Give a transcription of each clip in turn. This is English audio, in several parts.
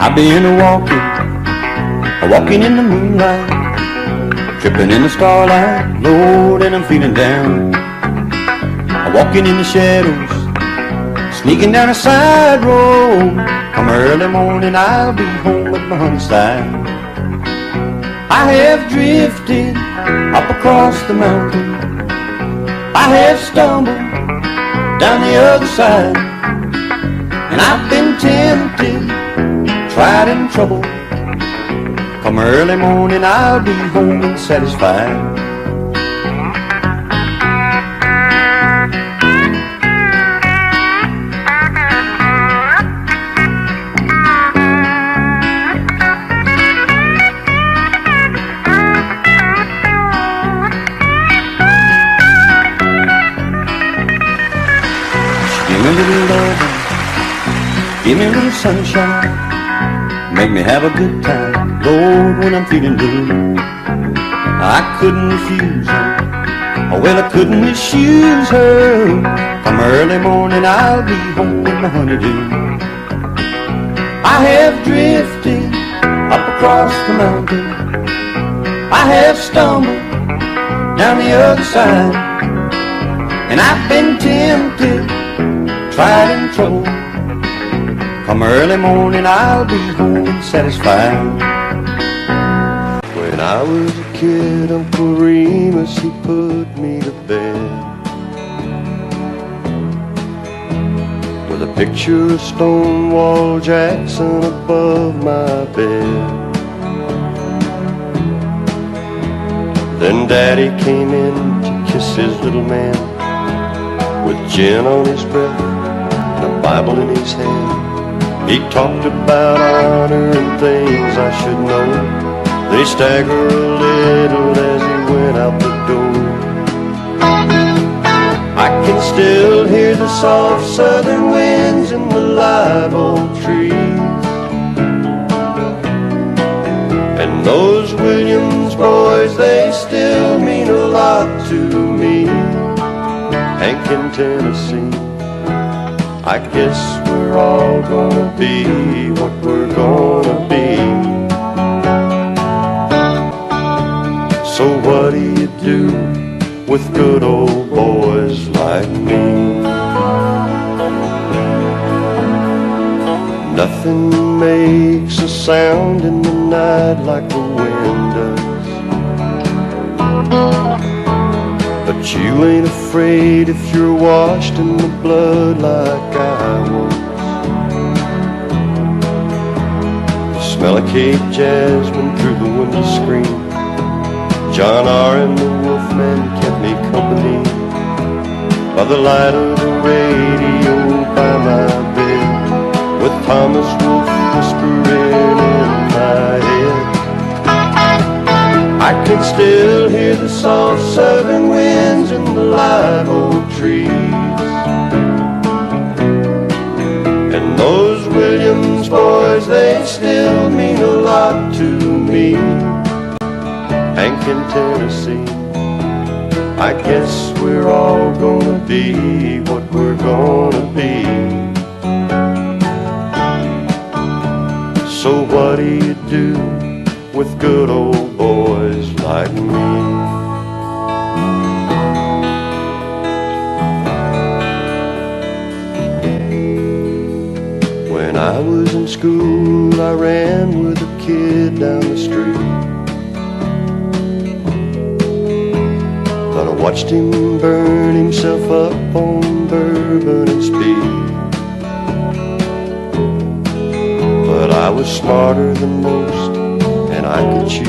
I've been walking in the moonlight, tripping in the starlight, Lord, and I'm feeling down. Walking in the shadows, sneaking down a side road. Come early morning, I'll be home at my honey's side. I have drifted up across the mountain, I have stumbled down the other side, and I've been tempted, tried and troubled. Come early morning, I'll be home and satisfied. Give me a little loving, give me a little sunshine, make me have a good time, Lord, when I'm feeling blue. I couldn't refuse her, oh well, I couldn't misuse her. Come early morning, I'll be home with my honeydew. I have drifted up across the mountain, I have stumbled down the other side, and I've been tempted, tried and troubled. Come early morning, I'll be home and satisfied. When I was a kid, Uncle Remus, he put me to bed with a picture of Stonewall Jackson above my bed. Then Daddy came in to kiss his little man, with gin on his breath and a Bible in his hand. He talked about honor and things I should know. Then he staggered a little as he went out the door. I can still hear the soft southern winds in the live oak trees, and those Williams boys, they still mean a lot to me. Hank in Tennessee, I guess we're all gonna be what we're gonna be. So what do you do with good old boys like me? Nothing makes a sound in the night like the wind does, but you ain't afraid if you're washed in the blood like I was. The smell of Cape jasmine through the window screen, John R. and the Wolfman kept me company by the light of the radio by my bed, with Thomas Wolfe whispering in my head. I can still hear the soft southern winds in the live oak trees, and those Williams boys, they still mean a lot to me. Hank in Tennessee, I guess we're all gonna be what we're gonna be. So what do you do with good old boys like me? When I was in school, I ran with a kid down the street, but I watched him burn himself up on bourbon and speed. But I was smarter than most, and I could choose,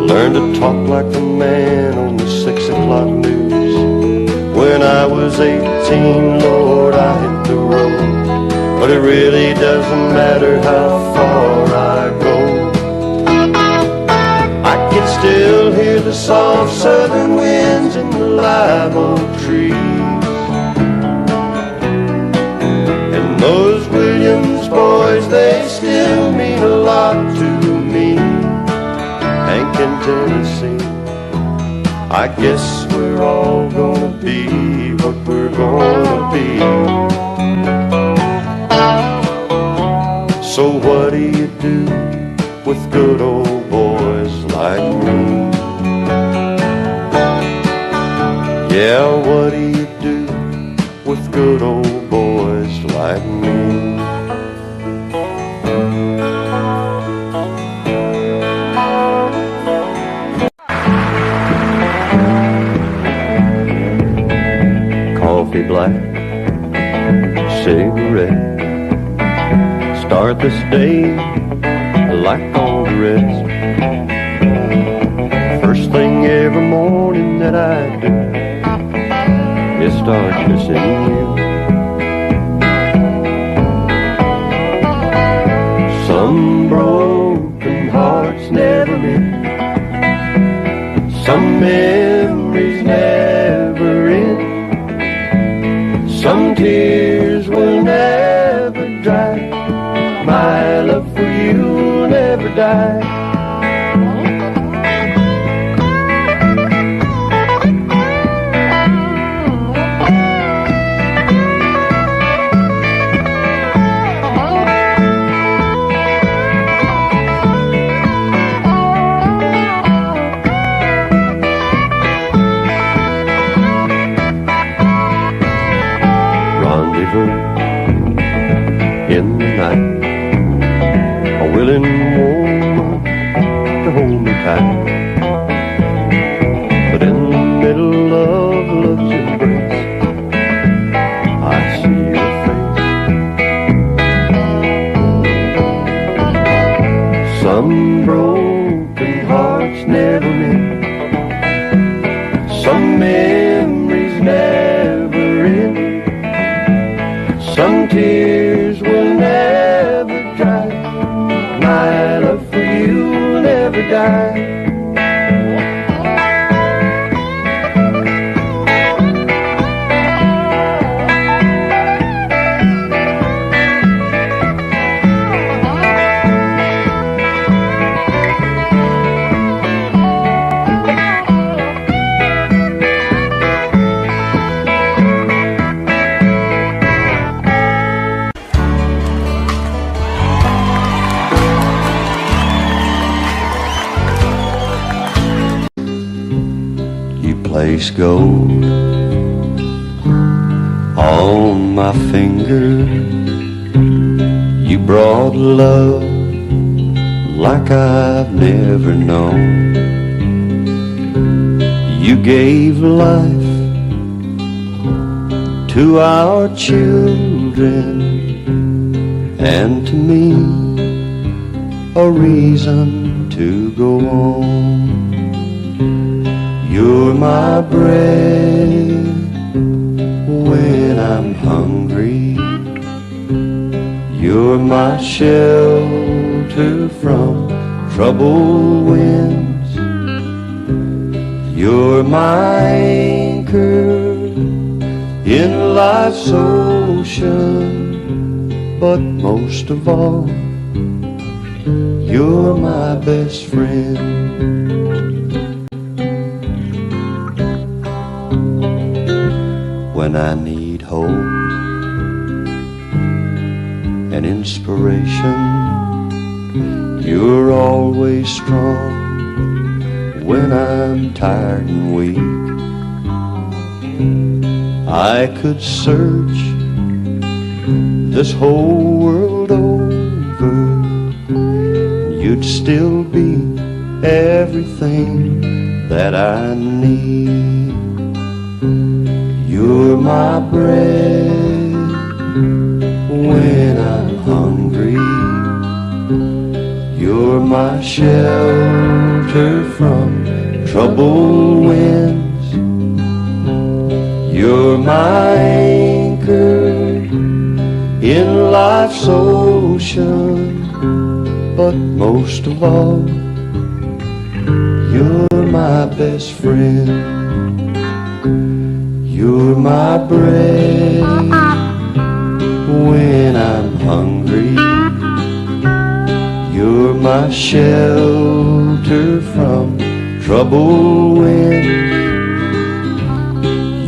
learn to talk like the man on the 6 o'clock news. When I was 18, Lord, I hit the road, but it really doesn't matter how far I go. I can still hear the soft southern winds in the live oak trees, and those Williams boys, they still mean a lot to me. Hank in Tennessee, I guess we're all gonna be what we're gonna be. So what do you boys like me. Coffee black, cigarette, start this day like all the rest. First thing every morning that I do is start missing you. Some broken hearts never mend, some memories never end, some tears will never dry. My love for you will never die. In the night, a willing woman to hold me tight, but in the middle of love's embrace, I see your face. Some broken hearts never mend, some memories never end, some tears will never dry. My love for you will never die. Place gold on my finger. You brought love like I've never known. You gave life to our children and to me a reason to go on. You're my bread when I'm hungry. You're my shelter from troubled winds. You're my anchor in life's ocean. But most of all, you're my best friend. When I need hope and inspiration, you're always strong. When I'm tired and weak, I could search this whole world over, you'd still be everything that I need. You're my bread when I'm hungry. You're my shelter from troubled winds. You're my anchor in life's ocean. But most of all, you're my best friend. You're my bread when I'm hungry. You're my shelter from troubled winds.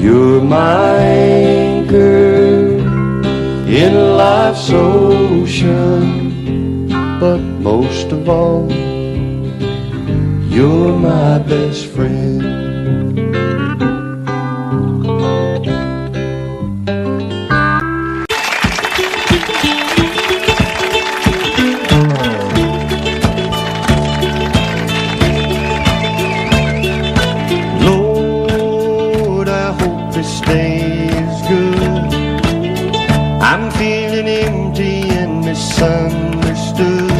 You're my anchor in life's ocean. But most of all, you're my best friend. I'm feeling empty and misunderstood.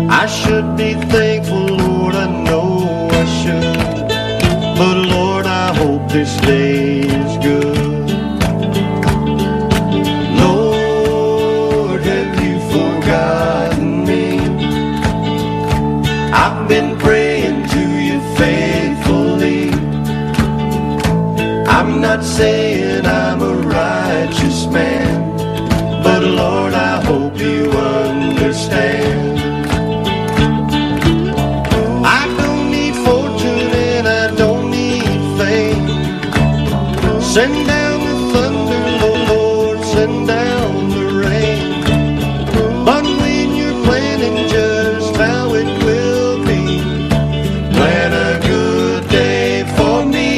I should be thankful, Lord, I know I should. But Lord, I hope this day is good. Lord, have you forgotten me? I've been praying to you faithfully. I'm not saying I'm a righteous man, but Lord, I hope you understand. I don't need fortune and I don't need fame. Send down the thunder, Lord, send down the rain. But when you're planning just how it will be, plan a good day for me.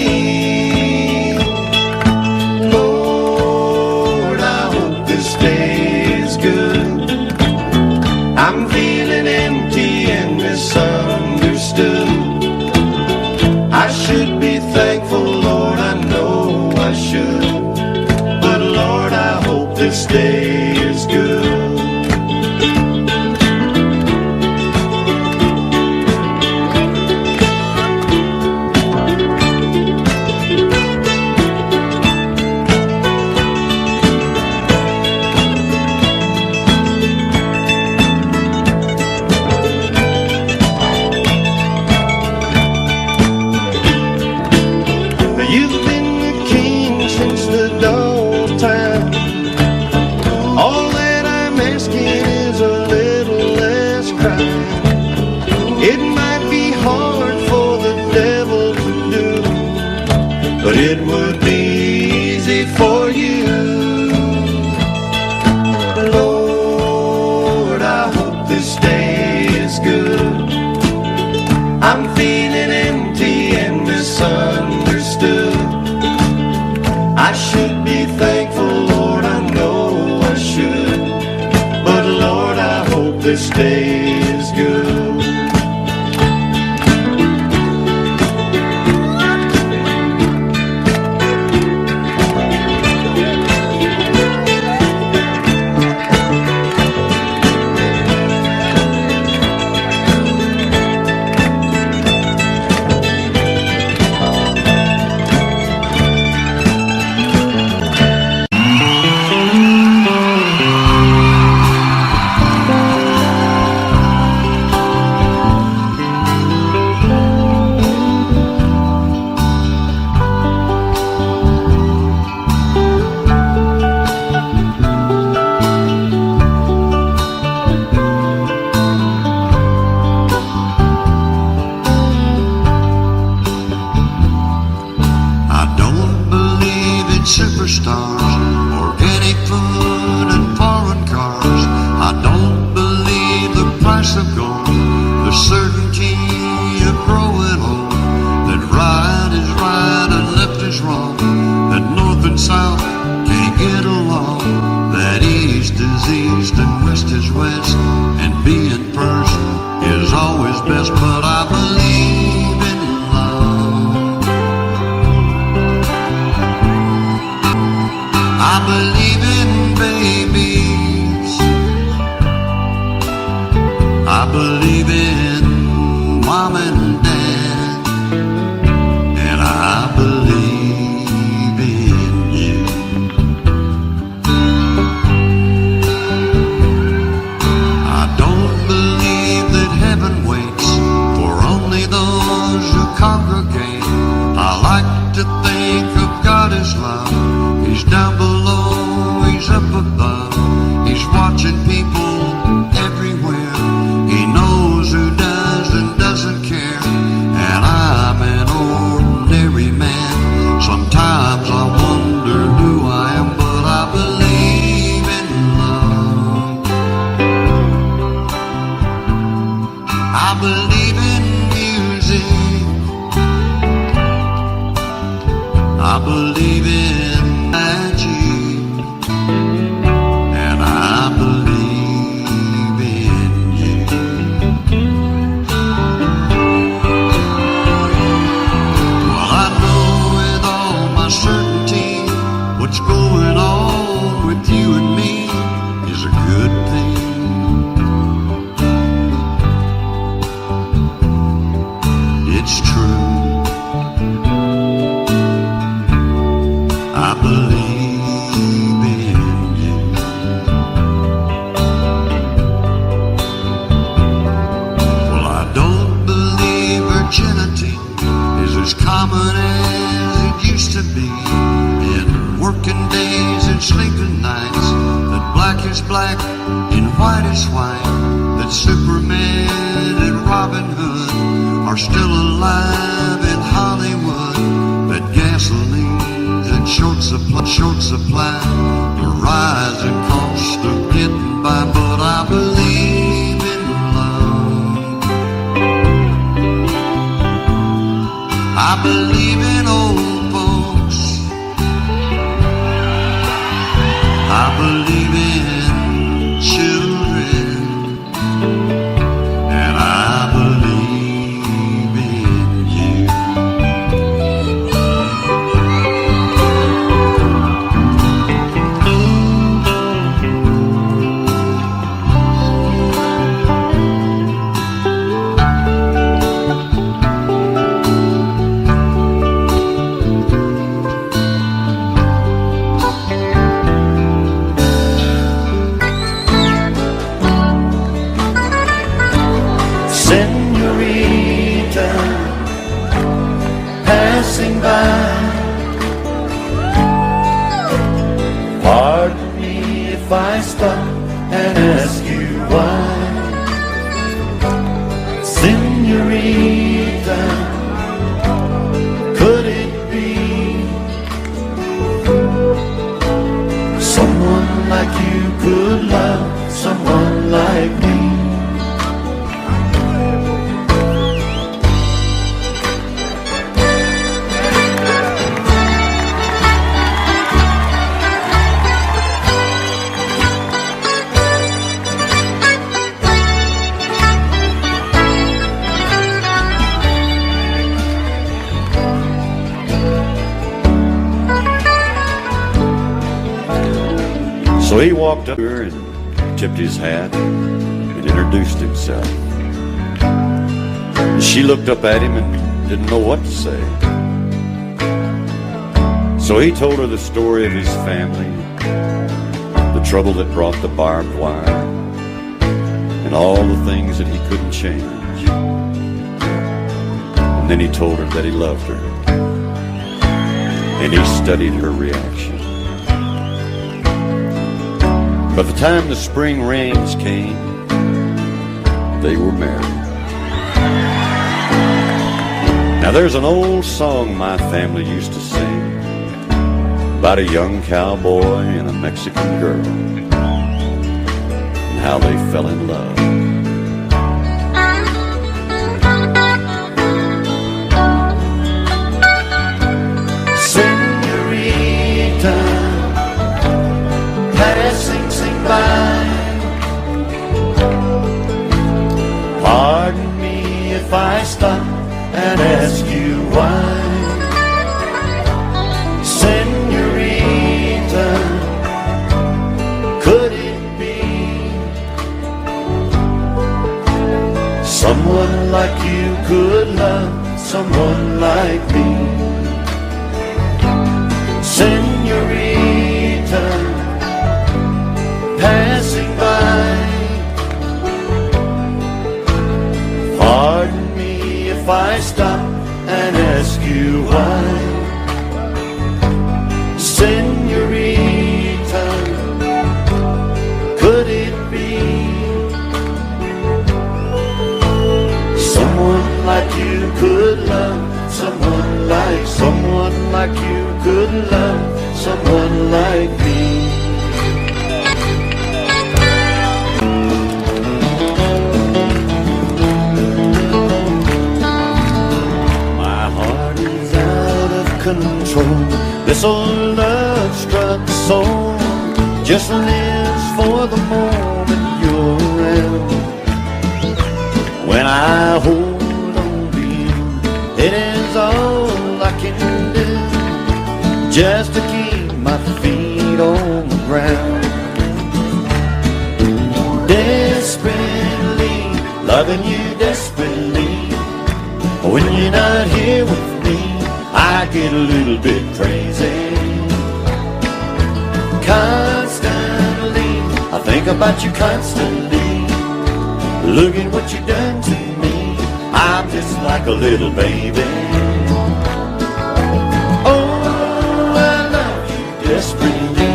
Lord, I hope this day is good. I'm feeling empty and misunderstood. I should be thankful, Lord, I know I should. But Lord, I hope this day is good. You've been the king since the dawn of time. All that I'm asking is a little less crime. It might be hard for the devil to do, but it would be easy for you. Lord, I hope this day is good. I'm feeling empty and misunderstood. I should be thankful, Lord, I know I should. But Lord, I hope this day is good. Superstars, organic food and foreign cars. I don't believe the price of gold, the certainty of growing old, that right is right and left is wrong, that north and south can't get along, that east is east and west is west, and being first is always best. But I believe in love. I believe in babies. I believe in mom and dad. And I believe in you. I don't believe that heaven waits for only those who congregate. I like to think of God as love. He's down below, he's up above. He's watching people everywhere. He knows who does and doesn't care. And I'm an ordinary man. Sometimes I wonder who I am, but I believe in love. I believe in music. I believe in magic, and I believe is black and white is white, that Superman and Robin Hood are still alive in Hollywood, that gasoline's in short supply, the rising cost of getting by, but I believe in love. I believe in old folks. I believe in children, and I believe in you. Senorita, passing by, pardon me if I stop and ask you why. Senorita, could it be someone like you could love someone like me? So he walked up to her and tipped his hat and introduced himself. And she looked up at him and didn't know what to say. So he told her the story of his family, the trouble that brought the barbed wire, and all the things that he couldn't change. And then he told her that he loved her. And he studied her reaction. By the time the spring rains came, they were married. Now there's an old song my family used to sing about a young cowboy and a Mexican girl and how they fell in love. Senorita, passing by, pardon me if I stop and ask you why. Senorita, could it be someone like you could love someone like me? Senorita, passing by, pardon me if I stop and ask you why. Senorita, could it be someone like you could love someone like you could love someone like me? Control. This old love struck soul just lives for the moment you're around. When I hold on to you, it is all I can do just to keep my feet on the ground. Desperately loving you desperately, when you're not here with me, I get a little bit crazy. Constantly, I think about you constantly. Look at what you done to me. I'm just like a little baby. Oh, I love you desperately.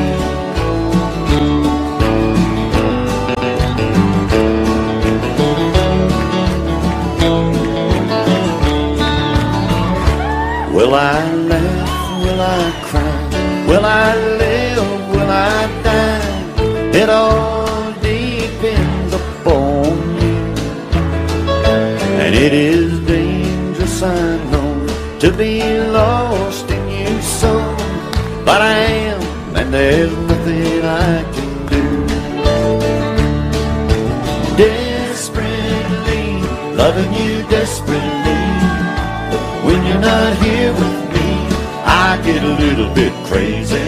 It all depends upon you, and it is dangerous, I know, to be lost in you so, but I am, and there's nothing I can do. Desperately, loving you desperately. When you're not here with me, I get a little bit crazy.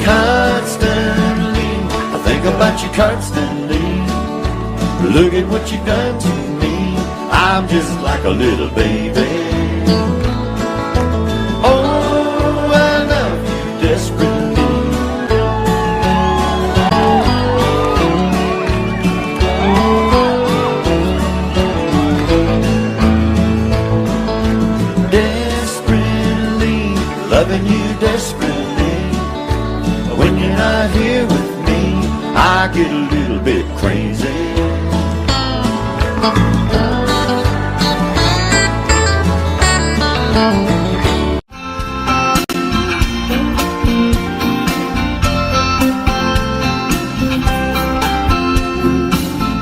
Constantly, I think about you constantly. Look at what you've done to me. I'm just like a little baby. Oh, I love you desperately. Loving you desperately. When you're not here with me, I get a little bit crazy.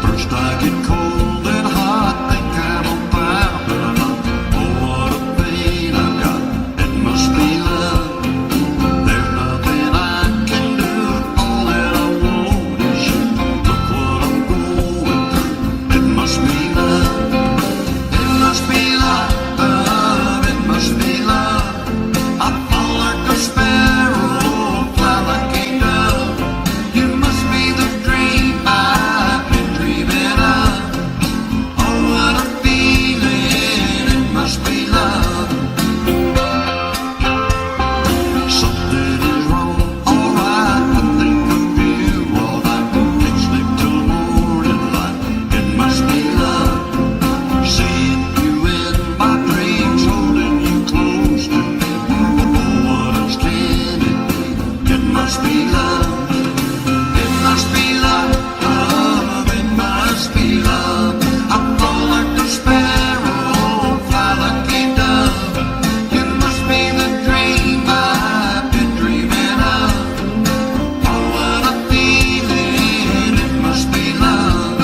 First I get cold and hot, thinking about love. Oh, what a pain I've got. It must be love. There's nothing I can do. All that I want is you. Look what I'm going through. It must be love. It must be love. It must be love. I fall like a sparrow, fly like a dove. You must be the dream I've been dreaming of. Oh, what a feeling. It must be love. Something is wrong, alright. I think of you all night. Can't sleep till morning light. It must be love. Seeing you in my dreams, holding you close to me. Oh, what else can it be? It must be love. It must be love. It must be love. I fall like a sparrow, fly like a dove. You must be the dream I've been dreaming of. Oh, what a feeling. It must be love.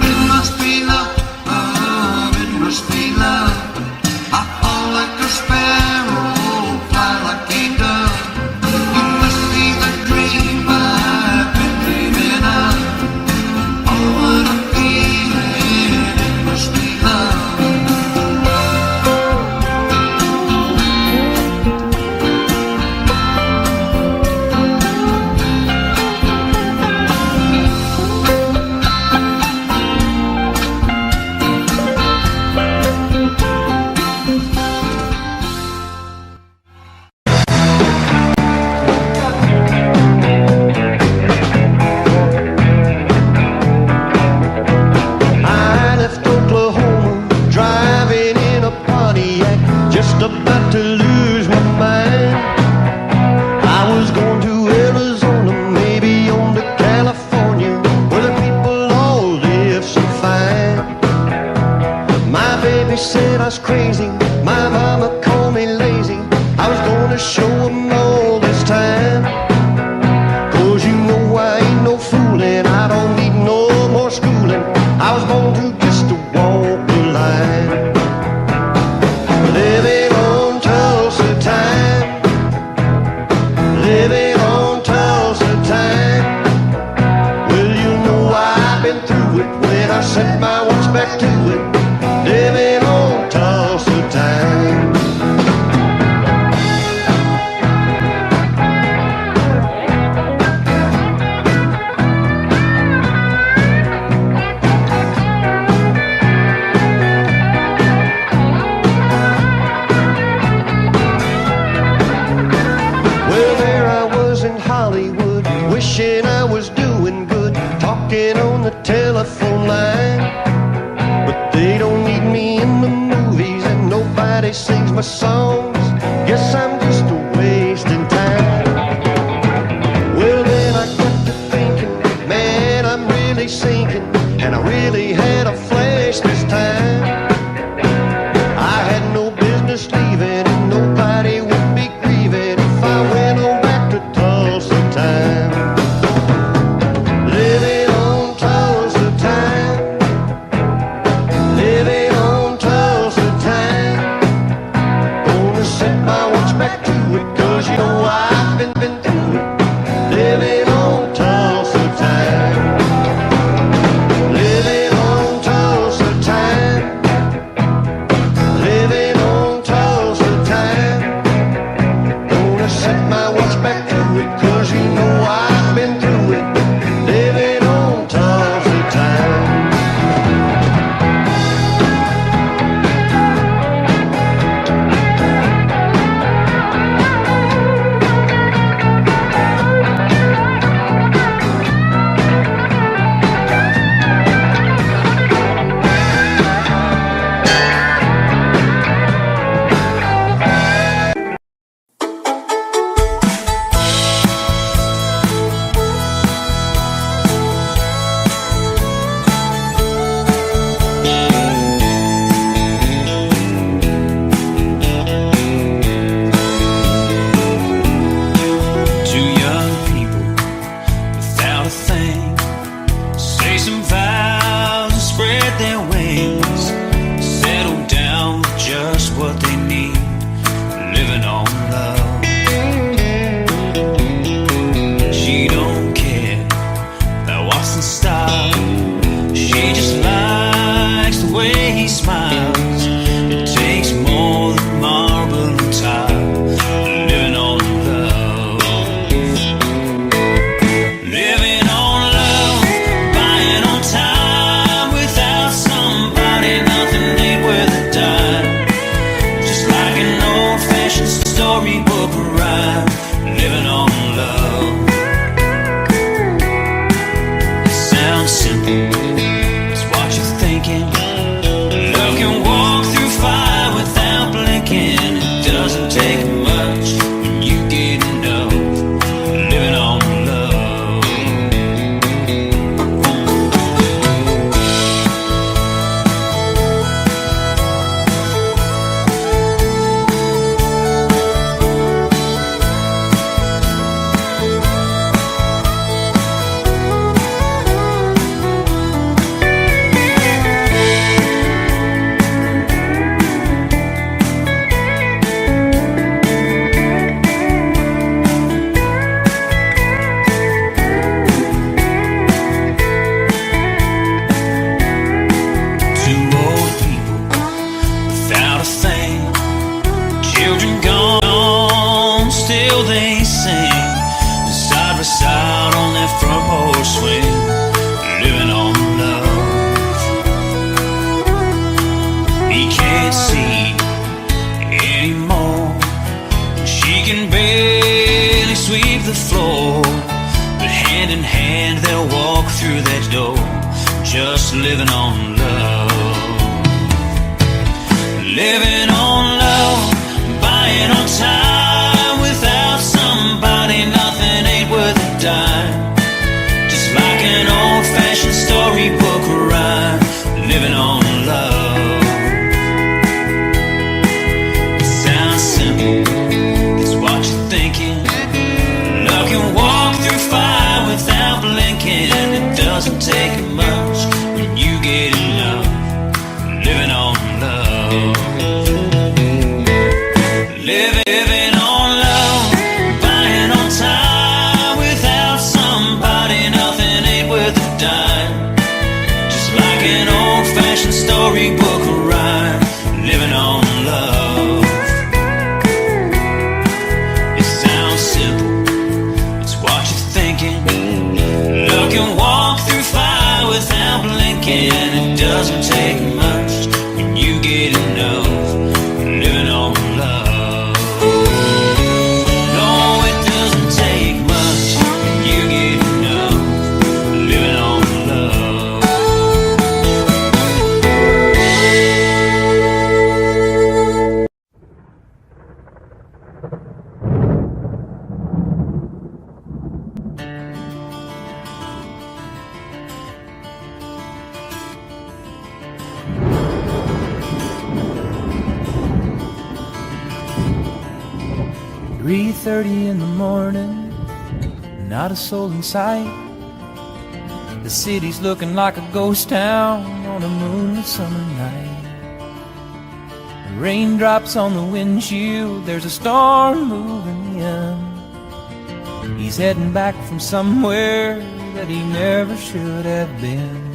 It must be love. It must be love. I fall like a sparrow, fly like a dove. You must be the dream I've been dreaming of. Oh, what a feeling. It must be love. I left Oklahoma, driving in a Pontiac, just about to lose my mind. I was going to Arizona, maybe on to California, where the people all live so fine. My baby said I was crazy, my mama called me lazy. I was gonna show 'em all this time. 'Cause you know I ain't no fooling, I don't need no more schooling. I was born to just to walk the line. Living on Tulsa time, living on Tulsa time. Well, you know I've been through it when I set my watch back to it. Living on Tulsa time. Well, there I was in Hollywood, wishing I was doing good, talking on the telephone line. But they don't need me in the movies, and nobody sings my songs. Guess I'm just a wasting time. Well, then I got to thinking, man, I'm really sinking, and I really had a flash this time. I had no business leaving, and nobody would be grieving if I went on back to Tulsa time. living on Tulsa time. Living on Tulsa time. Living on Tulsa time. Gonna set my watch back to it, 'cause you know I've been through it. Living on Tulsa time. Just living on love. Living on love, buying on time. Without somebody, nothing ain't worth a dime. Just like an old-fashioned storybook rhyme. Living on love. It sounds simple, it's what you're thinking. Love can walk through fire without blinking. It doesn't take much when you get enough. Living on love. Living on love, buying on time. Without somebody, nothing ain't worth a dime. Just like an old-fashioned storybook rhyme. Living on love. It sounds simple, it's what you're thinking. Love can walk through fire without blinking. It doesn't take much when you get enough. Living on love. No, it doesn't take much when you get enough. Living on love. "3:30 in the morning, not a soul in sight. The city's looking like a ghost town on a moonlit summer night. Raindrops on the windshield, there's a storm moving in. He's heading back from somewhere that he never should have been.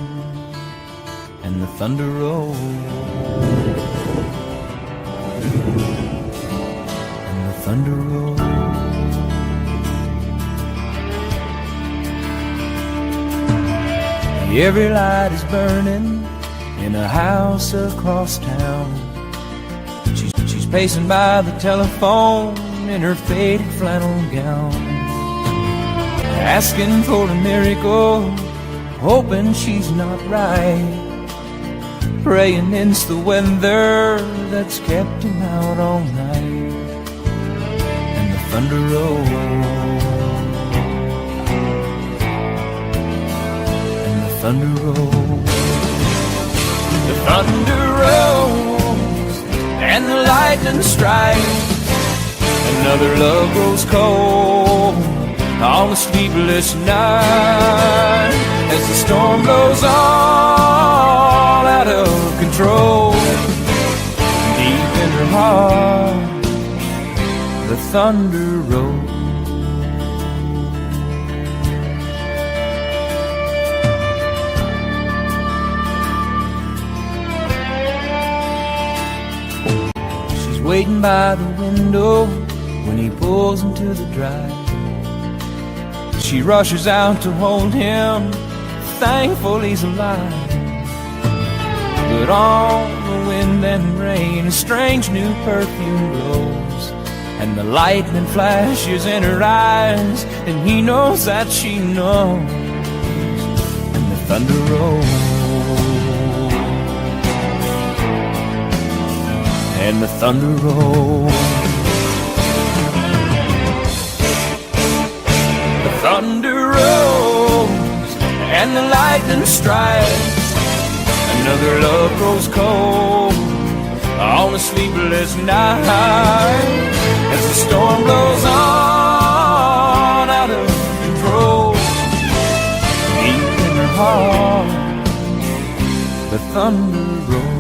And the thunder rolls, and the thunder rolls. Every light is burning in a house across town. She's pacing by the telephone in her faded flannel gown, asking for a miracle, hoping she's not right, praying it's the weather that's kept him out all night. And the thunder rolls, and the thunder rolls. The thunder rolls, and the lightning strikes. Another love grows cold on a sleepless night, as the storm blows all out of control. Deep in her heart, the thunder rolls. She's waiting by the window when he pulls into the drive. She rushes out to hold him, thankful he's alive. But on the wind and rain, a strange new perfume blows, and the lightning flashes in her eyes, and he knows that she knows. And the thunder rolls, and the thunder rolls. Thunder rolls, and the lightning strikes. Another love grows cold on a sleepless night, as the storm blows on out of control. Deep in her heart, the thunder rolls.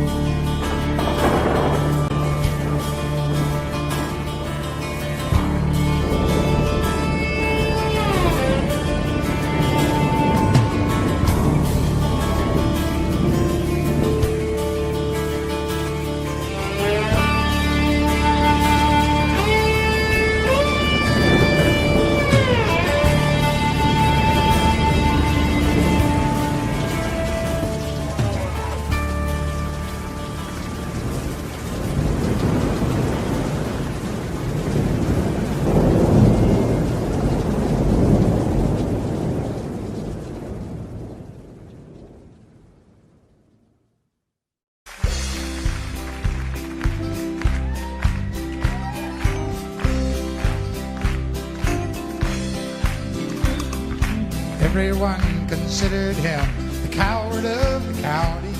Everyone considered him the coward of the county.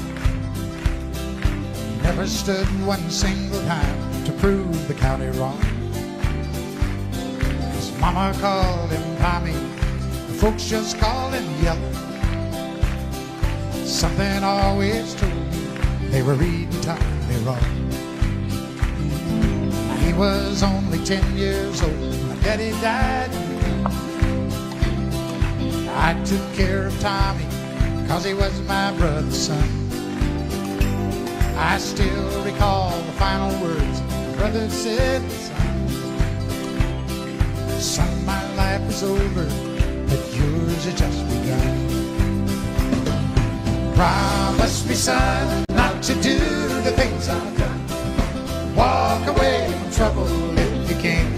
Never stood one single time to prove the county wrong. His mama called him Tommy, the folks just called him Yellow. Something always told me they were reading Tommy wrong. He was only 10 years old, my daddy died. I took care of Tommy, 'cause he was my brother's son. I still recall the final words my brother said, son, my life is over, but yours has just begun. Promise me, son, not to do the things I've done. Walk away from trouble if you can.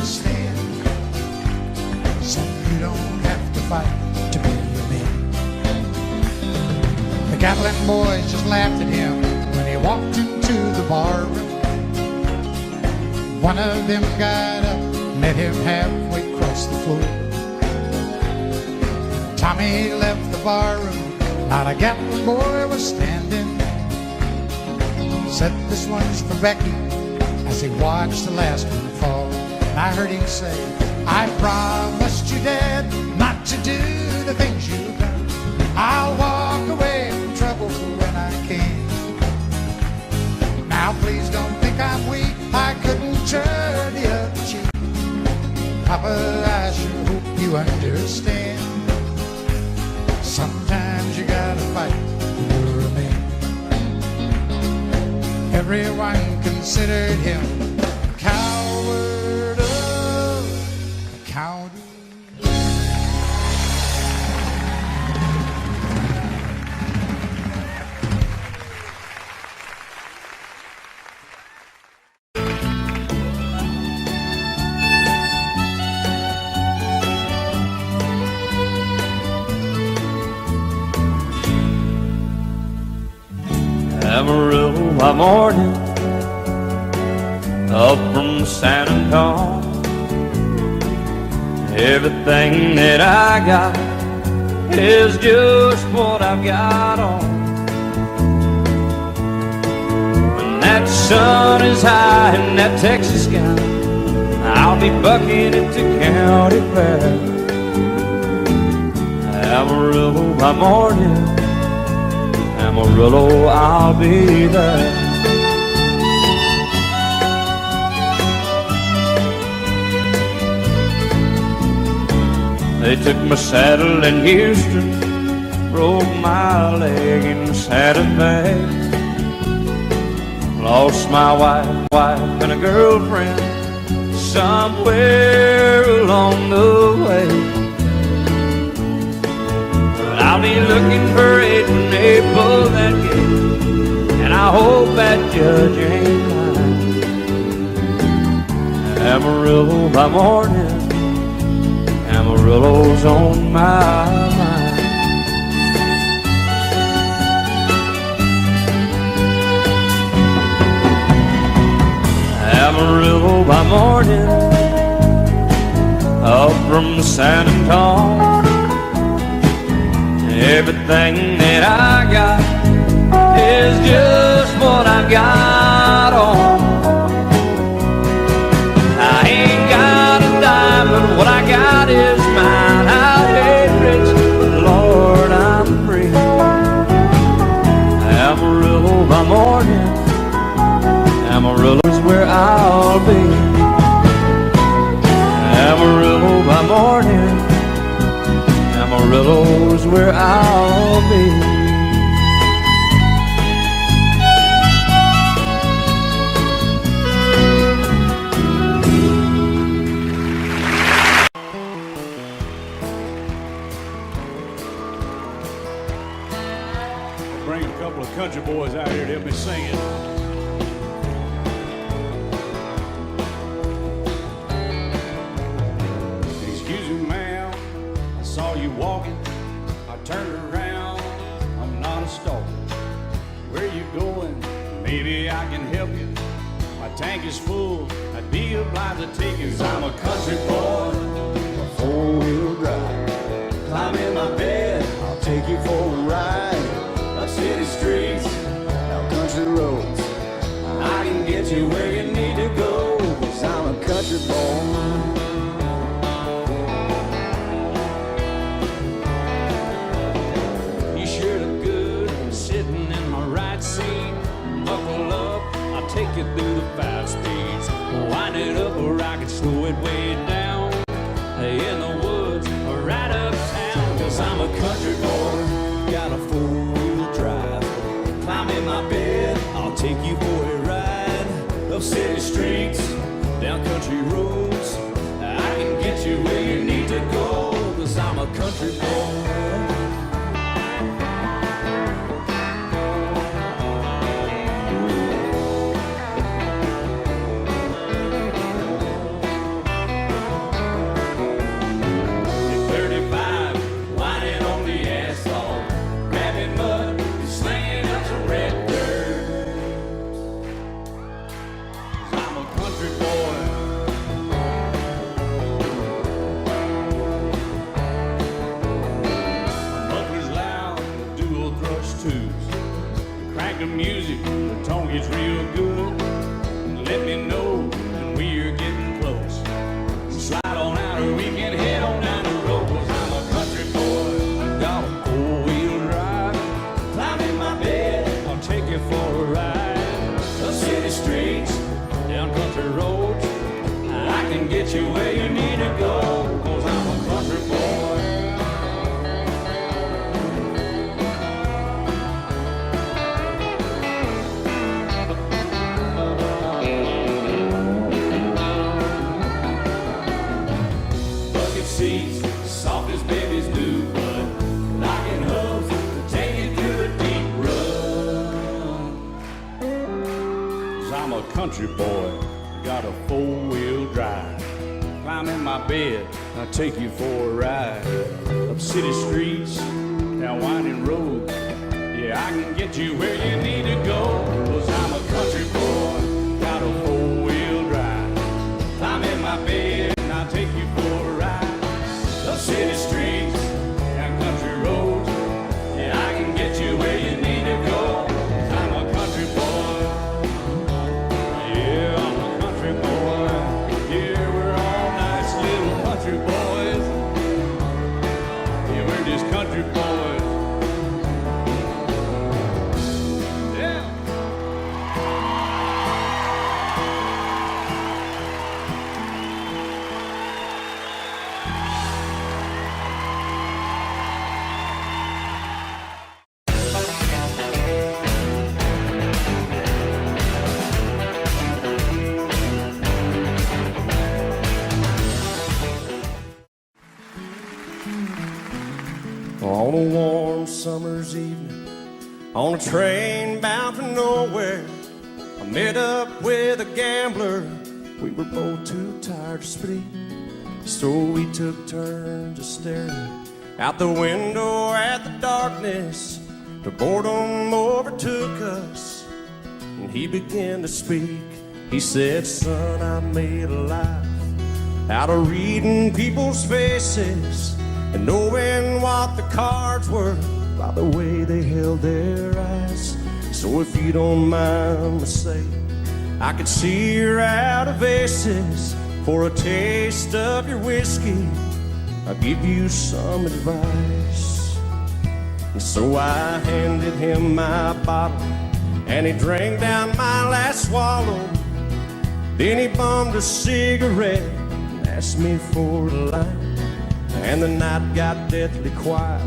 understand. Son, you don't have to fight to be a man. The Gatlin boys just laughed at him when he walked into the bar room. One of them got up, met him halfway across the floor. Tommy left the bar room, not a Gatlin boy was standing. Said, this one's for Becky, as he watched the last one fall. And I heard him say, I promised you, Dad, not to do the things you've done. I'll walk away from trouble when I can. Now please don't think I'm weak, I couldn't turn the other cheek. Papa, I sure hope you understand. Sometimes you gotta fight when you're a man. Everyone considered him a coward of the county. Amarillo by morning, up from San Antonio. Everything that I got is just what I've got on. When that sun is high in that Texas sky, I'll be bucking at the county fair. Amarillo by morning, Amarillo, I'll be there. They took my saddle in Houston, broke my leg in Santa Fe. Lost my wife and a girlfriend somewhere along the way. I'll be looking for it when they pull that gate, and I hope that judge ain't lying. Amarillo by morning, Amarillo's on my mind. Amarillo by morning, up from San Antonio. Everything that I got is just what I got on. I ain't got a dime, but what I got is mine. I ain't rich, but Lord, I'm free. Amarillo by morning, Amarillo's where I'll be. Amarillo by morning, Amarillo's where I'll be. I'll bring a couple of country boys out here to help me sing it. Excuse me, ma'am, I saw you walking. I turned around, I'm not a stalker. Where you going? Maybe I can help you. My tank is full, I'd be obliged to take you. 'Cause I'm a country boy, a four-wheel drive. Climb in my bed, I'll take you for a ride. Up city streets, down country roads. I can get you where you need to go, 'cause I'm a country boy. Take you through the fast speeds, wind it up or I can slow it way down. In the woods or right uptown, 'cause I'm a country boy, got a four-wheel drive. Climb in my bed, I'll take you for a ride. Up city streets, down country roads. I can get you where you need to go, 'cause I'm a country boy. country boy, got a four-wheel drive. Climb in my bed, I'll take you for a ride. Up city streets, down winding roads. Yeah, I can get you where you need to go. 'Cause I'm a country boy, got a four-wheel drive. Climb in my bed, and I'll take you for a ride. Up city streets, down country roads. Yeah, I can get you where you need to go. 'Cause I'm a country boy. Yeah, I'm a country boy. Yeah, we're all nice little country boys. Yeah, we're just country boys. Yeah. On a warm summer's evening, on a train bound for nowhere, I met up with a gambler. We were both too tired to speak, so we took turns of staring out the window at the darkness. The boredom overtook us, and he began to speak. He said, "Son, I made a life out of reading people's faces and knowing what the cards were by the way they held their eyes. So if you don't mind me saying, I could see you're out of aces. For a taste of your whiskey, I'll give you some advice." And so I handed him my bottle, and he drank down my last swallow. Then he bummed a cigarette and asked me for a light. And the night got deathly quiet,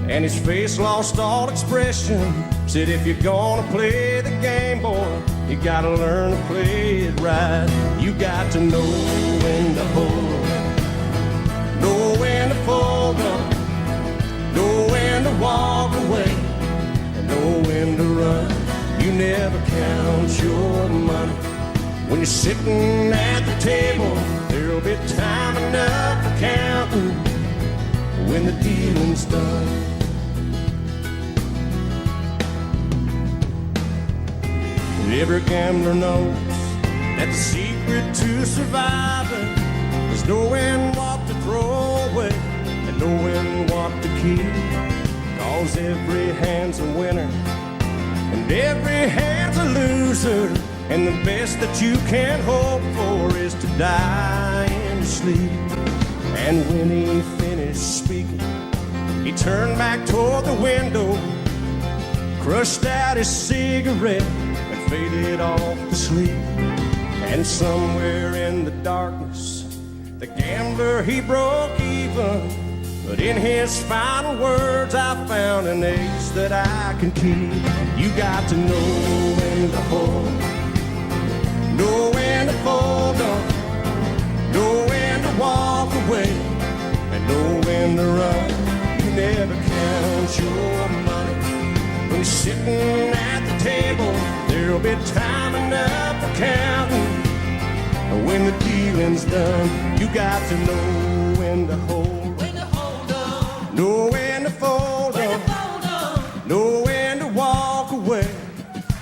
and his face lost all expression. Said, "If you're gonna play the game, boy, you gotta learn to play it right. You got to know when to hold, know when to fold up, know when to walk away, and know when to run. You never count your money when you're sitting at the table. There'll be time enough for counting when the dealing's done." Every gambler knows that the secret to surviving is knowing what to throw away and knowing what to keep. 'Cause every hand's a winner and every hand's a loser, and the best that you can hope for is to die in your sleep. And when he finished speaking, he turned back toward the window, crushed out his cigarette, and faded off to sleep. And somewhere in the darkness, the gambler, he broke even. But in his final words, I found an ace that I can keep. You got to know when to hold, know when to fold up, know when to walk away, and know when to run. You never count your money when you're sitting at the table. There'll be time enough for counting when the dealing's done. You got to know when to hold, know when to fold up, know when to walk away,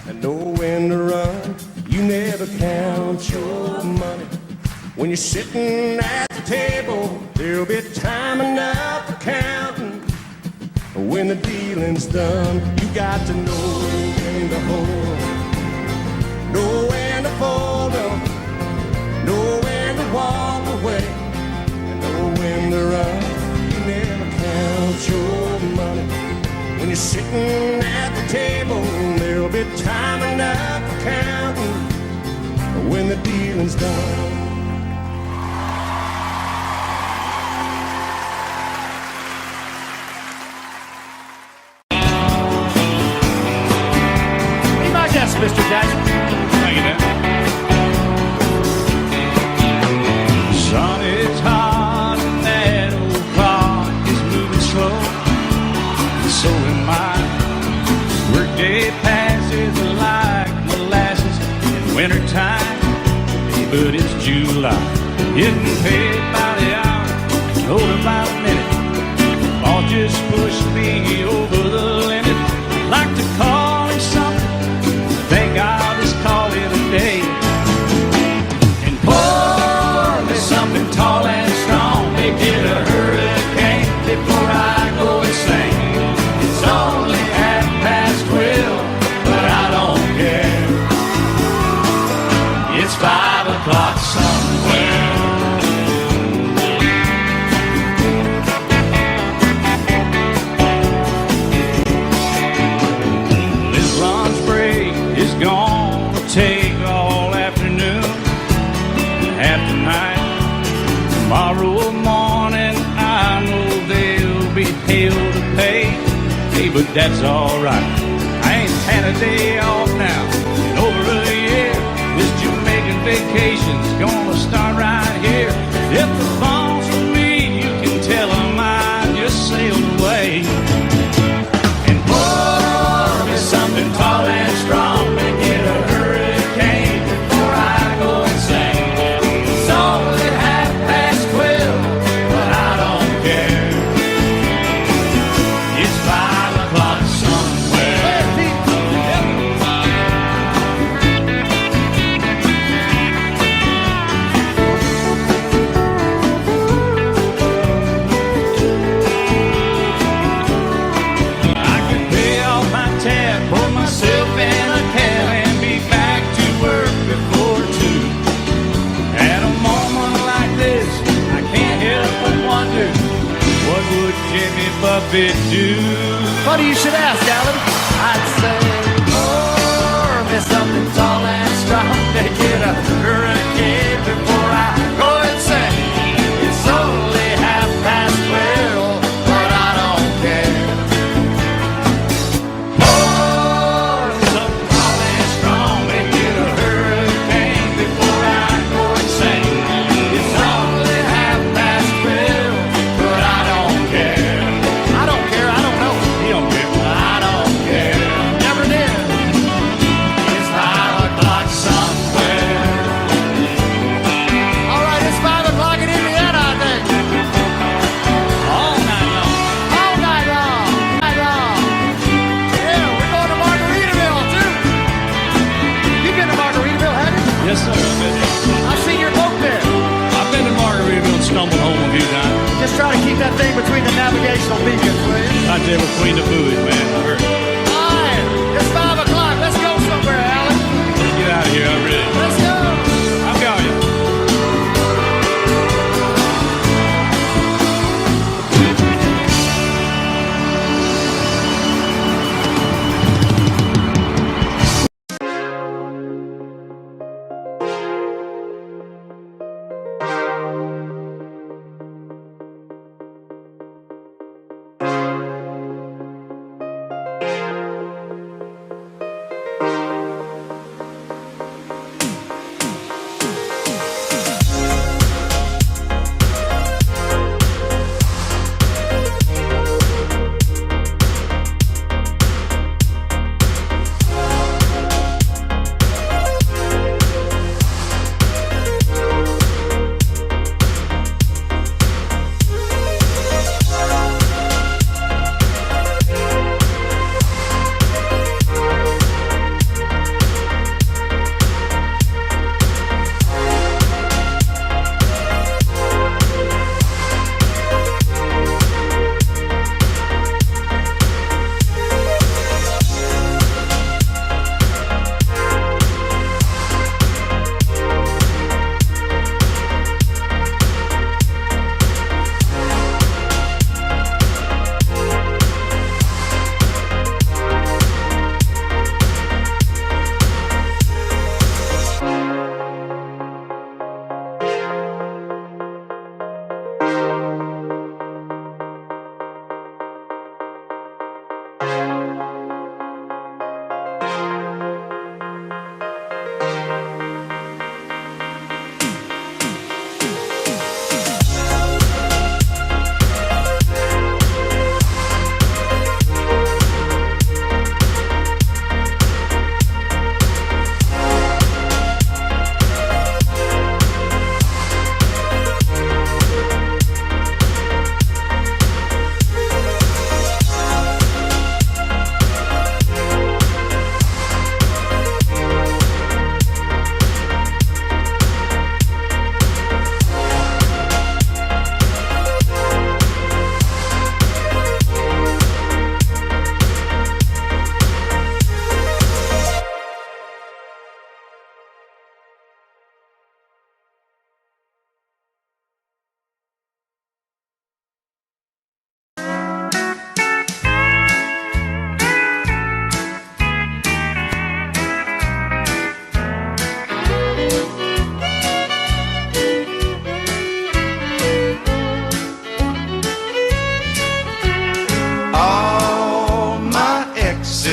and know when to run. You never count your money when you're sitting at the table. There'll be time enough for counting when the dealing's done. You got to know when to hold, know when to fold up, know when to walk away, and know when to run. You never count your money when you're sitting at the table. There'll be time enough for counting when the dealing's done. Be my guest, Mr. Jackson. Thank you, Dan. Son, it's hot and that old clock is moving slow. So am I. Workday passes like molasses, and wintertime, but it's July. Getting paid by the hour, older by the minute. Boss just pushed me over the limit. Like to call him something, think I'll just call it a day. And pour me something tall and strong, make it a hurricane before I go insane. It's only 12:30, but I don't care. It's 5 o'clock somewhere. This lunch break is gonna take all afternoon, half tonight. Tomorrow morning I know there'll be hell to pay. Hey, but that's alright. I ain't had a day off now in over a year. This Jamaican vacation's gonna start right here. If the phone's for me, you can tell them I just sailed away. And pour me something tall and strong, make it a hurricane before I go insane. It's only 12:30, but I don't care. It's 5 o'clock somewhere. I can pay off my tab, pour myself in a cab, and be back to work before 2. At a moment like this, I can't help but wonder, what would Jimmy Buffett do? Funny you should ask, Alan. I'd say, pour me something tall and strong, make it a hurricane before I go insane. It's only 12:30, but I don't care. Pour me something tall and strong, make it a hurricane before I go insane. It's only 12:30, but I don't care. I don't care, I don't know. He don't care. I don't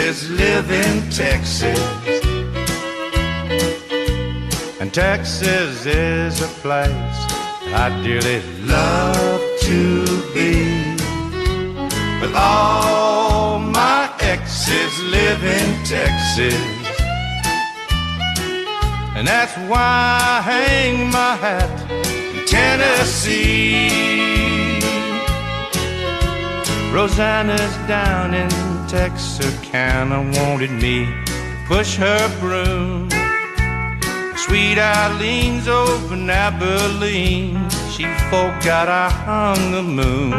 exes live in Texas. And Texas is a place I'd dearly love to be. But all my exes live in Texas, and that's why I hang my hat in Tennessee. Rosanna's down in Texarkana wanted me to push her broom. Sweet Eileen's over in Abilene, she forgot I hung the moon.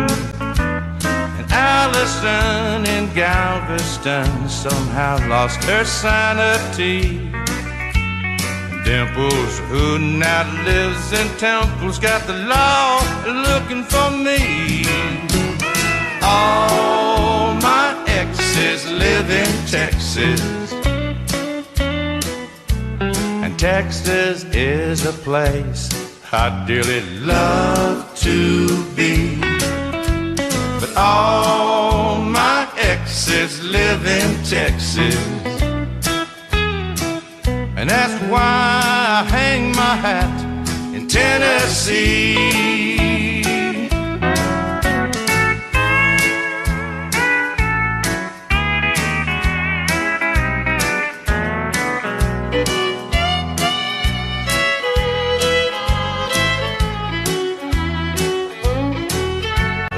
And Allison in Galveston somehow lost her sanity. And Dimples, who now lives in Temple's, got the law looking for me. All my exes live in Texas, and Texas is a place I'd dearly love to be. But all my exes live in Texas, and that's why I hang my hat in Tennessee.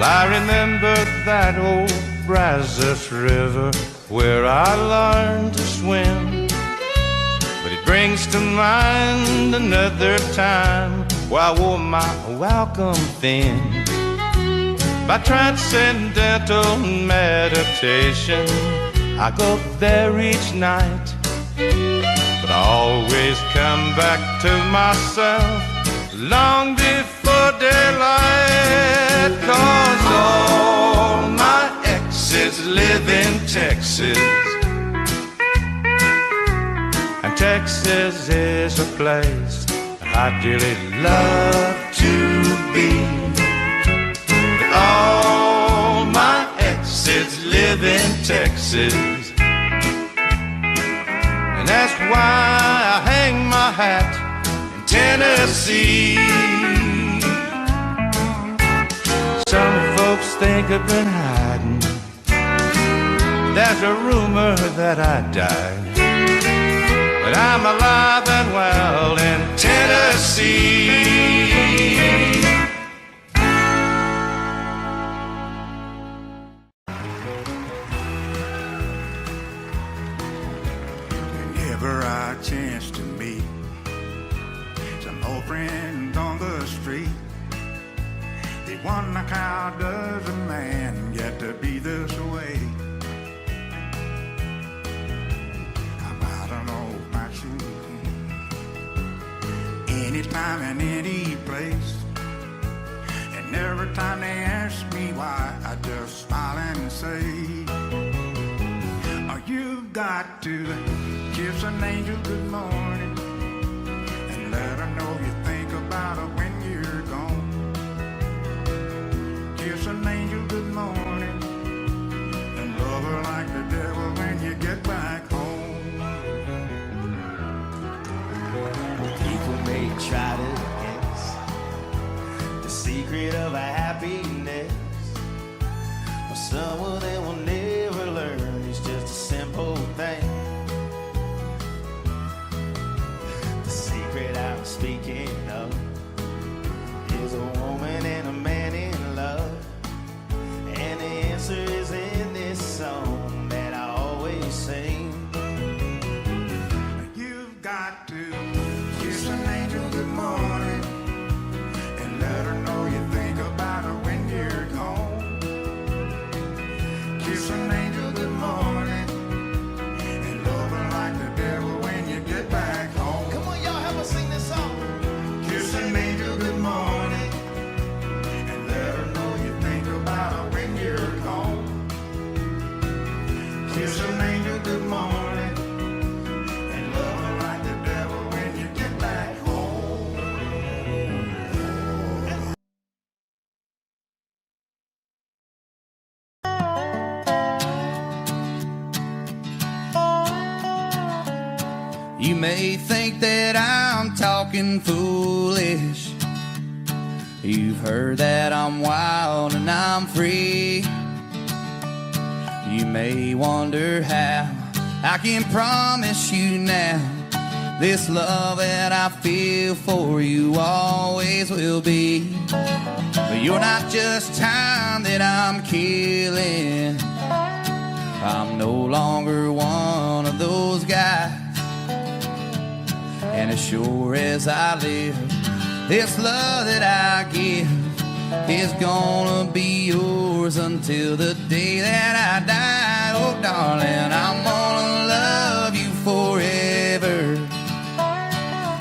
I remember that old Brazos River where I learned to swim, but it brings to mind another time where I wore my welcome fin. By transcendental meditation, I go there each night, but I always come back to myself long before daylight. 'Cause all my exes live in Texas, and Texas is a place I dearly love to be. But all my exes live in Texas, and that's why I hang my hat in Tennessee. Some folks think I've been hiding. There's a rumor that I died, but I'm alive and well in Tennessee. Whenever I chance to meet some old friends on the street, they wonder how does a man get to be this way? I'm out on old my shoes, anytime and any place, and every time they ask me why, I just smile and say, oh, you've got to kiss an angel good morning and let her know you think about her when you're gone. Kiss an angel good morning and love her like the devil when you get back home. People may try to guess the secret of happiness, but some of them will never learn. It's just a simple thing. The secret I'm speaking of is a woman and a man in love, and the answer is in this song that I always sing. You've got to kiss an angel good morning and let her know you think about her when you're gone. Kiss an angel good morning and love her like the devil when you get back home. Come on, y'all, help us sing this song. Kiss an angel good morning and let her know you think about her when you're gone. Kiss an angel good morning and love her like the devil when you get back home. You may think that I'm talking foolish. You've heard that I'm wild and I'm free. You may wonder how I can promise you now this love that I feel for you always will be. But you're not just time that I'm killing. I'm no longer one of those guys. And as sure as I live, this love that I give is gonna be yours until the day that I die. Oh, darling, I'm gonna love you forever,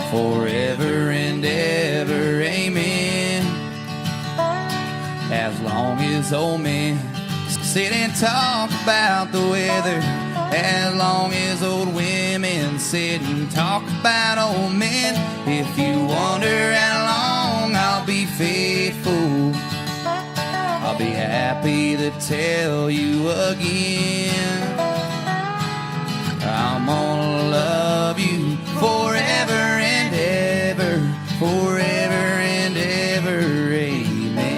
forever and ever, amen. As long as old men sit and talk about the weather, as long as old women sit and talk about old men. If you wonder how long I'll be faithful, I'll be happy to tell you again. I'm gonna love you forever and ever, forever and ever, amen.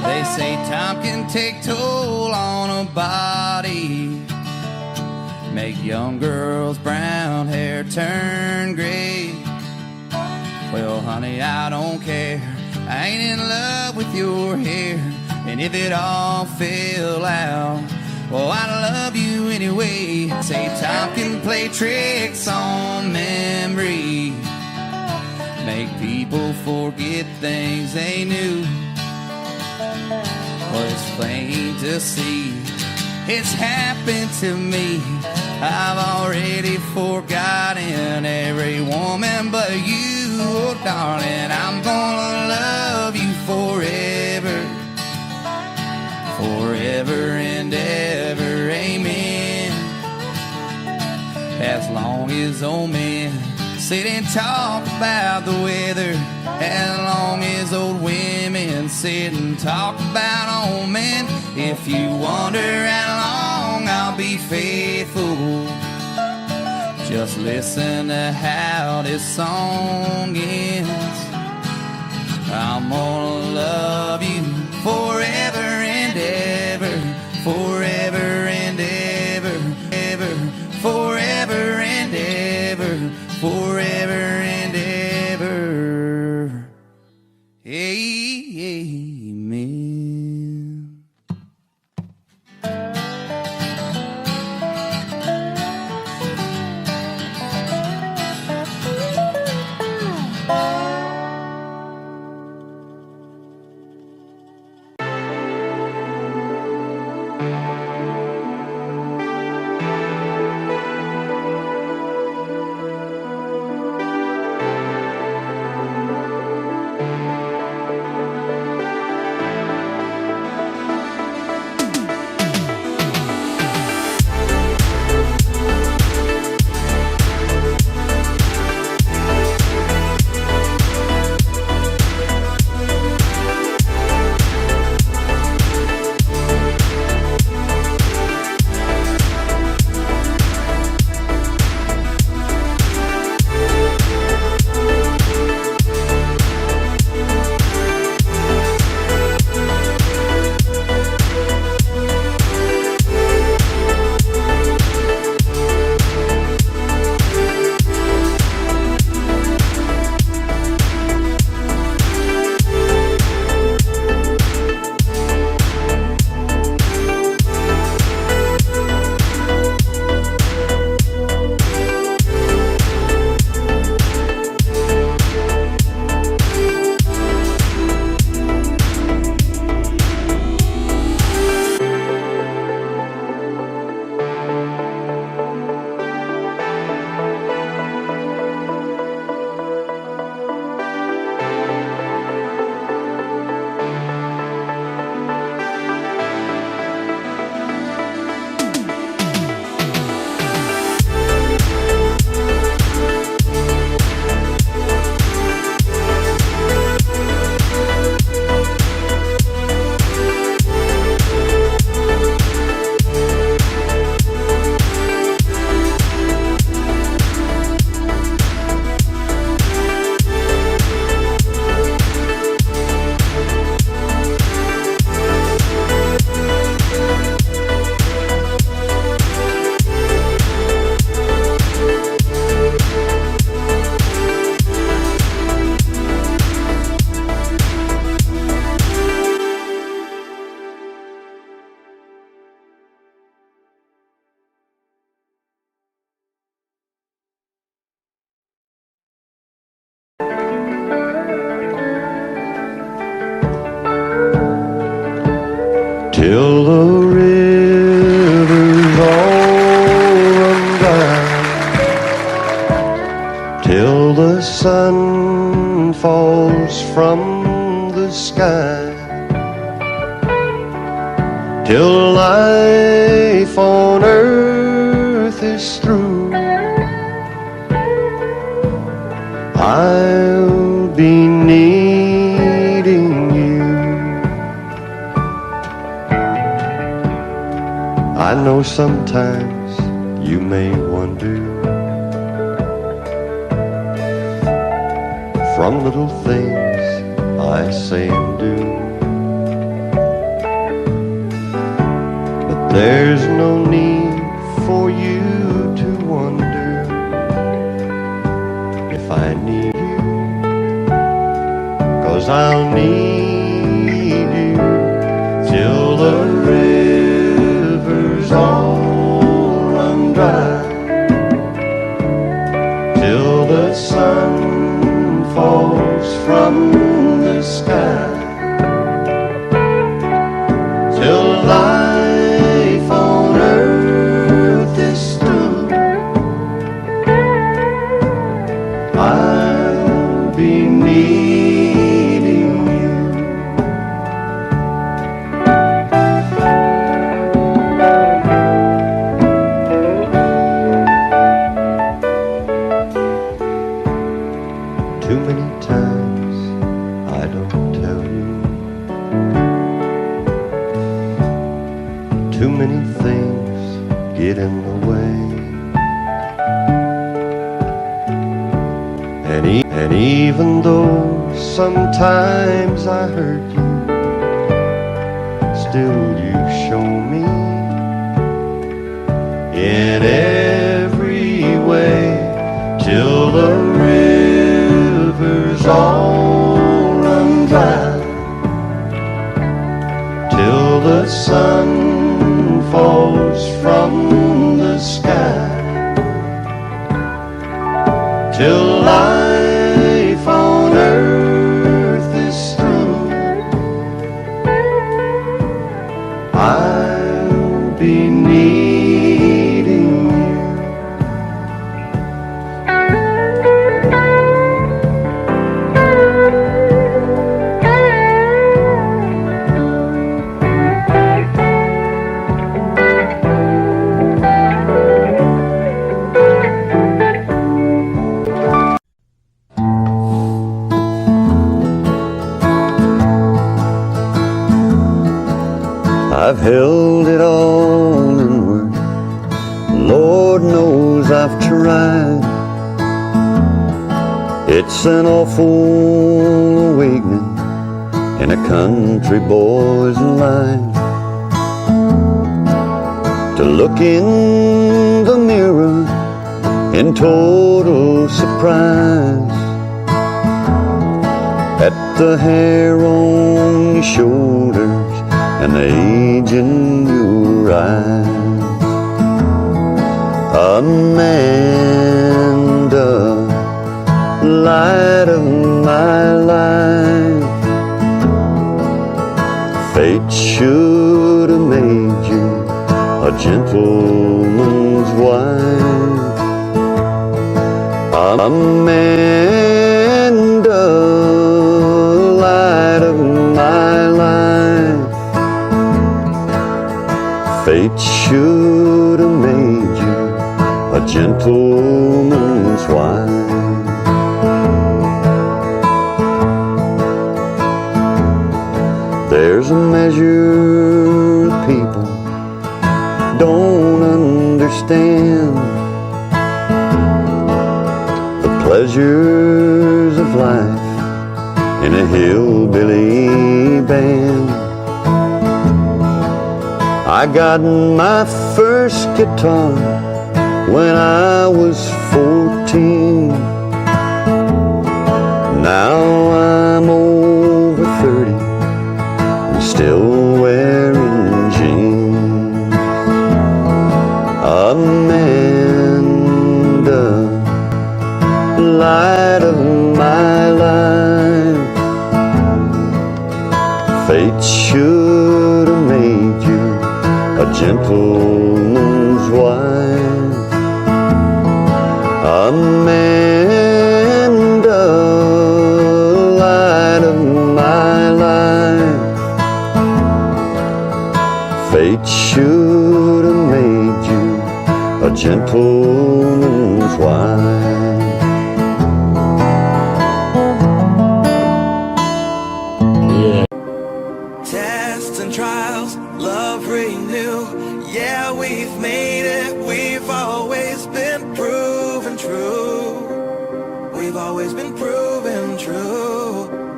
They say time can take toll on a body, make young girls' brown hair turn gray. Well, honey, I don't care. I ain't in love with your hair. And if it all fell out, well, I love you anyway. Say time can play tricks on memory, make people forget things they knew. Well, it's plain to see it's happened to me. I've already forgotten every woman but you. Oh, darling, I'm gonna love you forever, forever and ever, amen. As long as old men sit and talk about the weather, as long as old women sit and talk about old men. If you wonder how long I'll be faithful, just listen to how this song ends. I'm gonna love you forever and ever, forever and ever, ever, forever and ever, forever and ever, amen. till the rivers all run dry, till the sun falls from the sky, till life on earth is through. I'll be needing you. I know sometimes you may wonder, from little things I say and do, but there's no need for you to wonder if I need you, 'cause I'll need you till the rivers all run dry, till the sun falls from the sky, till life on earth is through. I'll be needing you. Too many times I don't tell you, too many things get in the way, and even though sometimes I hurt you, still you show me in every way, till the rivers all run dry, till the sun falls from the sky, till life on earth is through. I'll be needing you. I've held it all inward, Lord knows I've tried. It's an awful awakening in a country boy's life, to look in the mirror in total surprise at the hair on your shoulders and the age in your eyes. Amanda, light of my life, fate should have made you a gentleman's wife. Amanda, light of my life, fate should have made you a gentleman's wife. There's a measure of people don't understand the pleasures of life in a hillbilly band. I got my first guitar when I was 14. Now I'm over 30 and still wearing jeans. Amanda, light of my life, fate should have made gentleman's wife, Amanda, light of my life. Fate should have made you a gentleman's wife. Tests and trials, love renew. Yeah, we've made it. We've always been proven true. We've always been proven true.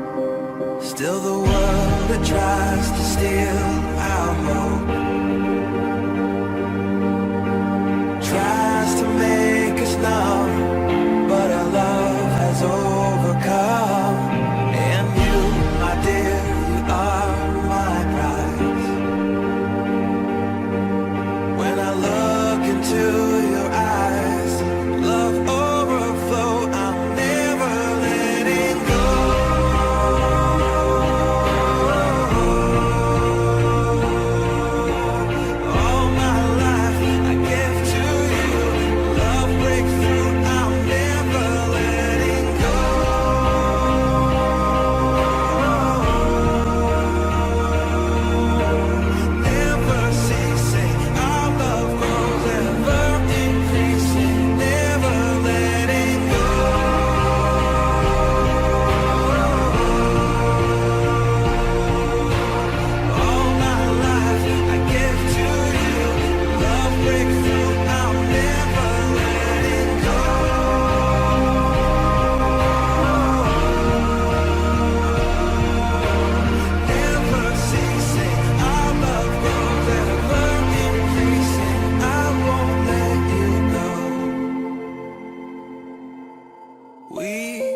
Still the world that tries to steal our hope tries to make us numb, but our love has overcome. And you, my dear, you are my prize. When I look into your eyes, love overflow, I'm never letting go. All my life I give to you. Love breakthrough, I'm never letting go. Never ceasing, our love grows ever increasing. Never letting go. All my life I give to you. Love breakthrough, I'm never letting go. Never ceasing, our love grows ever increasing. I won't let you go. We